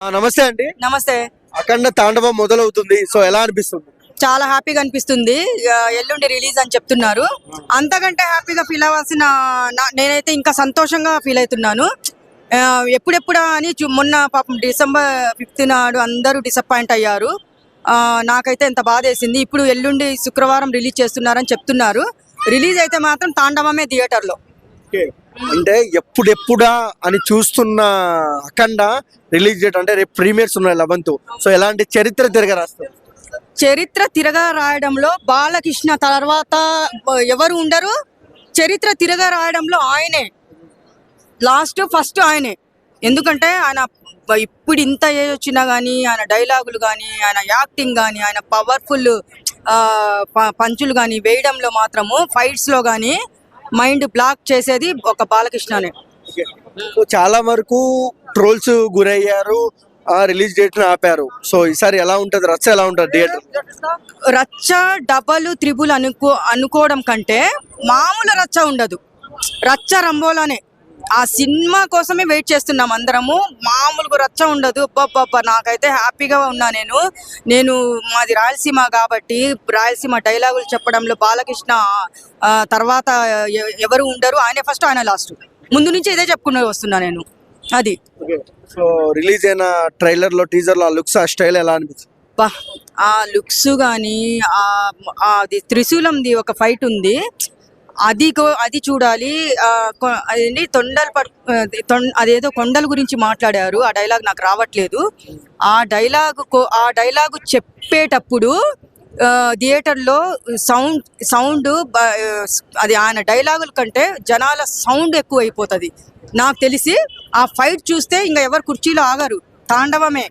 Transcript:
నమస్తే అండి. నమస్తే. అఖండ తాండవం మొదలవుతుంది. సో ఎలా అనిపిస్తుంది? చాలా హ్యాపీగా అనిపిస్తుంది. ఎల్లుండి రిలీజ్ అని చెప్తున్నారు. అంతకంటే హ్యాపీగా ఫీల్ అవ్వాల్సిన నేనైతే ఇంకా సంతోషంగా ఫీల్ అవుతున్నాను. ఎప్పుడెప్పుడా అని మొన్న పాపం డిసెంబర్ 5 నాడు అందరూ డిసప్పాయింట్ అయ్యారు. నాకైతే ఎంత బాధ వేసింది. ఇప్పుడు ఎల్లుండి శుక్రవారం రిలీజ్ చేస్తున్నారని చెప్తున్నారు. రిలీజ్ అయితే మాత్రం తాండవమే థియేటర్లో. అంటే ఎప్పుడెప్పుడా అని చూస్తున్న అఖండ రిలీజ్ డేట్ అంటే రేపు ప్రీమియర్స్ ఉన్నాయి 11th. సో ఎలాంటి చరిత్ర తిరగరాస్తారు? చరిత్ర తిరగా రాయడంలో బాలకృష్ణ తర్వాత ఎవరు ఉండరు. చరిత్ర తిరగా రాయడంలో ఆయనే ఫస్ట్ ఆయనే. ఎందుకంటే ఆయన ఇప్పుడు ఇంత ఏజ్ వచ్చినా కానీ ఆయన డైలాగులు కానీ ఆయన యాక్టింగ్ కానీ ఆయన పవర్ఫుల్ పంచులు కానీ వేయడంలో మాత్రము ఫైట్స్లో కానీ మైండ్ బ్లాక్ చేసేది ఒక బాలకృష్ణనే. సో చాలా వరకు ట్రోల్స్ గురయ్యారు, రిలీజ్ డేట్ ని ఆపారు. సో ఈసారి ఎలా ఉంటది? రచ్చ ఎలా ఉంటది థియేటర్? రచ్చ డబల్ త్రిబుల్ అనుకోవడం కంటే మామూలు రచ్చ ఉండదు. రచ్చ రంబోలానే. ఆ సినిమా కోసమే వెయిట్ చేస్తున్నాం అందరము. మామూలుగా రచ్చ ఉండదు. నాకైతే హ్యాపీగా ఉన్నా. నేను మాది రాయలసీమ కాబట్టి రాయలసీమ డైలాగులు చెప్పడంలో బాలకృష్ణ తర్వాత ఎవరు ఉండరు. ఆయనే ఫస్ట్, ఆయన లాస్ట్. ముందు నుంచి ఇదే చెప్పుకుంటూ వస్తున్నా నేను. అది సో రిలీజ్ అయిన ట్రైలర్ లో, టీజర్ లో ఆ లుక్స్, ఆ స్టైల్ ఎలా అనిపిస్తుంది? ఆ లుక్స్ కానీ అది త్రిశూలంది ఒక ఫైట్ ఉంది, అది చూడాలి. అదేంటి అదేదో కొండల గురించి మాట్లాడారు. ఆ డైలాగ్ నాకు రావట్లేదు. ఆ డైలాగు చెప్పేటప్పుడు థియేటర్లో సౌండ్ అది ఆయన డైలాగుల కంటే జనాల సౌండ్ ఎక్కువ అయిపోతుంది నాకు తెలిసి. ఆ ఫైట్ చూస్తే ఇంకా ఎవరు కుర్చీలో ఆగరు. తాండవమే.